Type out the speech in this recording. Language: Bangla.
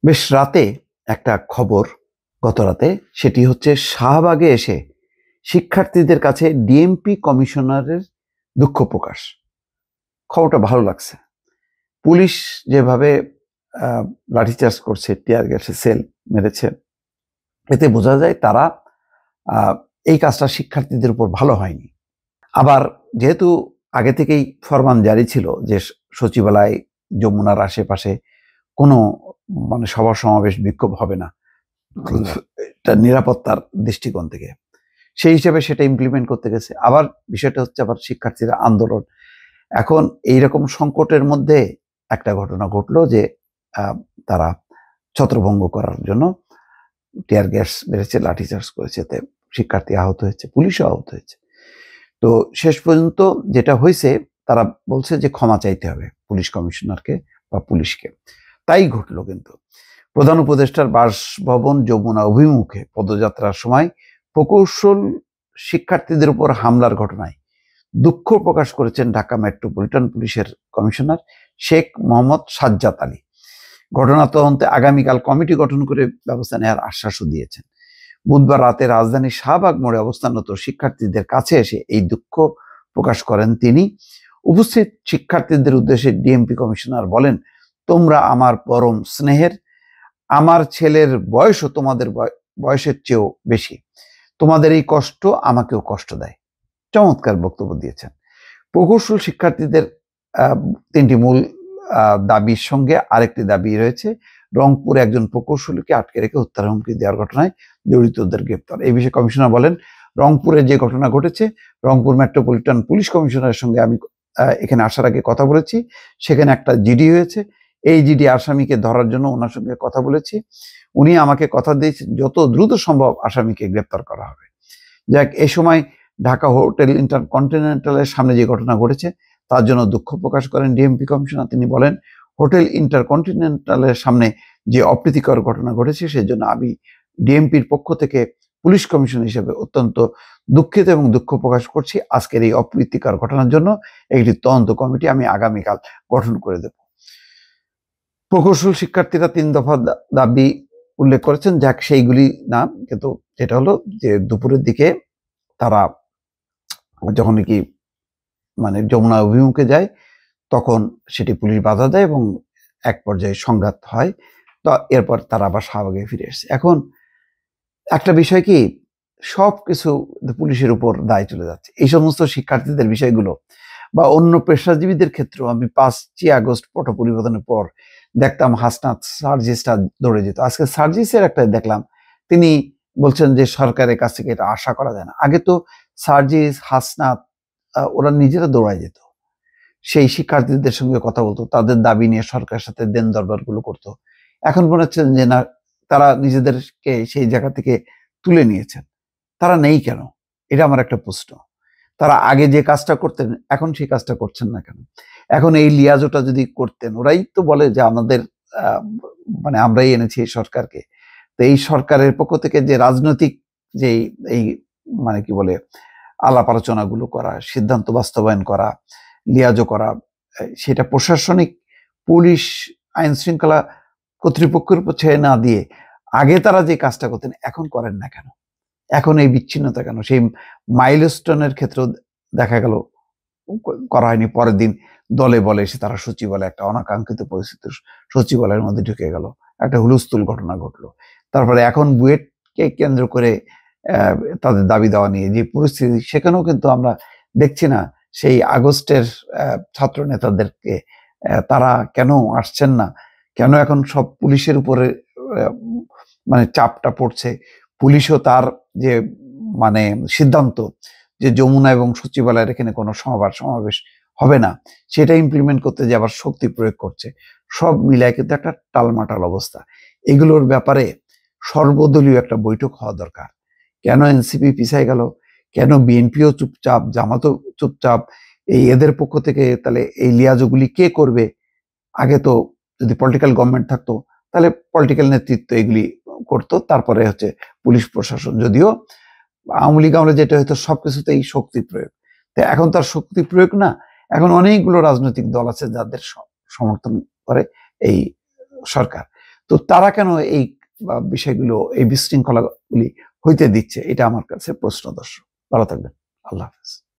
বেশ রাতে একটা খবর, গত রাতে, সেটি হচ্ছে শাহবাগে এসে শিক্ষার্থীদের কাছে ডিএমপি কমিশনারের দুঃখ প্রকাশ। খবরটা ভালো লাগছে। পুলিশ যেভাবে লাঠিচার্জ করছে, টিয়ার গ্যাসে সেল মেরেছে, এতে বোঝা যায় তারা এই কাজটা শিক্ষার্থীদের উপর ভালো হয়নি। আবার যেহেতু আগে থেকেই ফরমান জারি ছিল যে সচিবালয়, যমুনার আশেপাশে কোনো সভা সমাবেশ বিক্ষোভ হবে না, এটা নিরাপত্তার দৃষ্টিকোণ থেকে, সেই হিসেবে সেটা ইমপ্লিমেন্ট করতে গেছে। আবার বিষয়টা হচ্ছে আবার শিক্ষার্থীরা আন্দোলন। এখন এইরকম সংকটের মধ্যে একটা ঘটনা ঘটলো যে তারা ছত্রভঙ্গ করার জন্য টিয়ার গ্যাস মেরেছে, লাঠিচার্জ করেছে, এতে শিক্ষার্থী আহত হয়েছে, পুলিশও আহত হয়েছে। তো শেষ পর্যন্ত যেটা হয়েছে, তারা বলছে যে ক্ষমা চাইতে হবে পুলিশ কমিশনারকে বা পুলিশকে। তাই ঘটলো। কিন্তু প্রধান উপদেষ্টার বাসভবন যমুনা অভিমুখে পদযাত্রার সময় প্রকৌশল শিক্ষার্থীদের উপর হামলার ঘটনায় দুঃখ প্রকাশ করেছেন ঢাকা মেট্রোপলিটন পুলিশের কমিশনার শেখ মোহাম্মদ সাজ্জাদ আলী। ঘটনা তদন্তে আগামীকাল কমিটি গঠন করে ব্যবস্থা নেওয়ার আশ্বাসও দিয়েছেন। বুধবার রাতে রাজধানীর শাহবাগ মোড়ে অবস্থানরত শিক্ষার্থীদের কাছে এসে এই দুঃখ প্রকাশ করেন তিনি। উপস্থিত শিক্ষার্থীদের উদ্দেশ্যে ডিএমপি কমিশনার বলেন, তোমরা আমার পরম স্নেহের, আমার ছেলের বয়সও তোমাদের বয়সের চেয়েও বেশি, তোমাদের এই কষ্ট আমাকেও কষ্ট দেয়। চমৎকার বক্তব্য দিয়েছেন। প্রকৌশল শিক্ষার্থীদের তিনটি মূল দাবির সঙ্গে আরেকটি দাবি রয়েছে, রংপুরে একজন প্রকৌশলীকে আটকে রেখে হত্যার হুমকি দেওয়ার ঘটনায় জড়িতদের গ্রেপ্তার। এই বিষয়ে কমিশনার বলেন, রংপুরে যে ঘটনা ঘটেছে, রংপুর মেট্রোপলিটন পুলিশ কমিশনারের সঙ্গে আমি এখানে আসার আগে কথা বলেছি। সেখানে একটা জিডি হয়েছে। এই জিডি আসামিকে ধরার জন্য ওনার সঙ্গে কথা বলেছি। উনি আমাকে কথা দিয়েছেন যত দ্রুত সম্ভব আসামিকে গ্রেপ্তার করা হবে। যাক, এ সময় ঢাকা হোটেল ইন্টারকন্টিনেন্টালের সামনে যে ঘটনা ঘটেছে তার জন্য দুঃখ প্রকাশ করেন ডিএমপি কমিশনার। তিনি বলেন, হোটেল ইন্টারকন্টিনেন্টালের সামনে যে অপ্রীতিকর ঘটনা ঘটেছে সেজন্য আমি ডিএমপির পক্ষ থেকে পুলিশ কমিশনার হিসেবে অত্যন্ত দুঃখিত এবং দুঃখ প্রকাশ করছি। আজকের এই অপ্রীতিকর ঘটনার জন্য একটি তদন্ত কমিটি আমি আগামীকাল গঠন করে দেব। প্রকৌশল শিক্ষার্থীরা 3 দফা দাবি উল্লেখ করেছেন, যাক সেইগুলি না, কিন্তু যেটা হলো যে দুপুরের দিকে তারা যখন কি যমুনা অভিমুখে যায়, তখন সেটি পুলিশ বাধা দেয় এবং এক পর্যায়ে সংঘাত হয়। তো এরপর তারা আবার শাহবাগে ফিরে এসেছে। এখন একটা বিষয় কি, সবকিছু পুলিশের উপর দায় চলে যাচ্ছে। এই সমস্ত শিক্ষার্থীদের বিষয়গুলো বা অন্য পেশাজীবীদের ক্ষেত্রেও আমি 5ই আগস্ট পট পরিবর্তনের পর দেখতাম হাসনাত সার্জিসটা দৌড়ে যেত। আজকে সার্জিসের একটা দেখলাম, তিনি বলছেন যে সরকারের কাছ থেকে এটা আশা করা যায় না। আগে তো সার্জিস, হাসনাত ওরা নিজেরা দৌড়ায় যেত, সেই শিক্ষার্থীদের সঙ্গে কথা বলতো, তাদের দাবি নিয়ে সরকারের সাথে দেন দরবার গুলো করতো। এখন মনে হচ্ছে যে না, তারা নিজেদেরকে সেই জায়গা থেকে তুলে নিয়েছেন। তারা নেই কেন? এটা আমার একটা প্রশ্ন। তারা আগে যে কাজটা করতেন এখন সেই কাজটা করছেন না কেন? এখন এই লিয়াজোটা যদি করতেন, ওরাই তো বলে যে আমাদের আমরাই এনেছি এই সরকারকে। তো এই সরকারের পক্ষ থেকে যে রাজনৈতিক যে এই কি বলে আলাপ আলোচনাগুলো করা, সিদ্ধান্ত বাস্তবায়ন করা, লিয়াজো করা, সেটা প্রশাসনিক পুলিশ আইন শৃঙ্খলা কর্তৃপক্ষের উপর ছেড়ে না দিয়ে আগে তারা যে কাজটা করতেন এখন করেন না কেন? এখন এই বিচ্ছিন্নতা কেন? সেই মাইলস্টোনের ক্ষেত্রেও দেখা গেল করা হয়নি। পরের দিন দলে বলে এসে তারা সচিবালয়, একটা অনাকাঙ্ক্ষিত পরিস্থিতি সচিবালয়ের মধ্যে ঢুকে গেল, একটা হুলস্থুল ঘটনা ঘটলো। তারপরে এখন বুয়েটকে কেন্দ্র করে তাদের দাবি দেওয়া নিয়ে যে পরিস্থিতি, সেখানেও কিন্তু আমরা দেখছি না সেই আগস্টের ছাত্র নেতাদেরকে তারা কেন আসছেন না, কেন এখন সব পুলিশের উপরে চাপটা পড়ছে। পুলিশও তার যে সিদ্ধান্ত যে যমুনা এবং সচিবালয়ের এখানে কোনো সমাবেশ হবে না, সেটা ইমপ্লিমেন্ট করতে যে আবার শক্তি প্রয়োগ করছে। সব মিলায় কিন্তু একটা টালমাটাল অবস্থা। এগুলোর ব্যাপারে সর্বদলীয় একটা বৈঠক হওয়া দরকার। কেন এনসিপি পিছায় গেল, কেন বিএনপিও চুপচাপ, জামাতও চুপচাপ, এদের পক্ষ থেকে তাহলে এই লিয়াজোগুলি কে করবে? আগে তো যদি পলিটিক্যাল গভর্নমেন্ট থাকতো তাহলে পলিটিক্যাল নেতৃত্ব এগুলি করতো, তারপরে হচ্ছে পুলিশ প্রশাসন। যদিও আওয়ামী লীগ আমলে যেটা হয়তো সবকিছুতেই শক্তি প্রয়োগ, তো এখন তার শক্তি প্রয়োগ না, এখন অনেকগুলো রাজনৈতিক দল আছে যাদের সমর্থন করে এই সরকার। তো তারা কেন এই বিষয়গুলো, এই বিশৃঙ্খলাগুলি হইতে দিচ্ছে, এটা আমার কাছে প্রশ্নদর্শক। ভালো থাকবেন। আল্লাহ হাফেজ।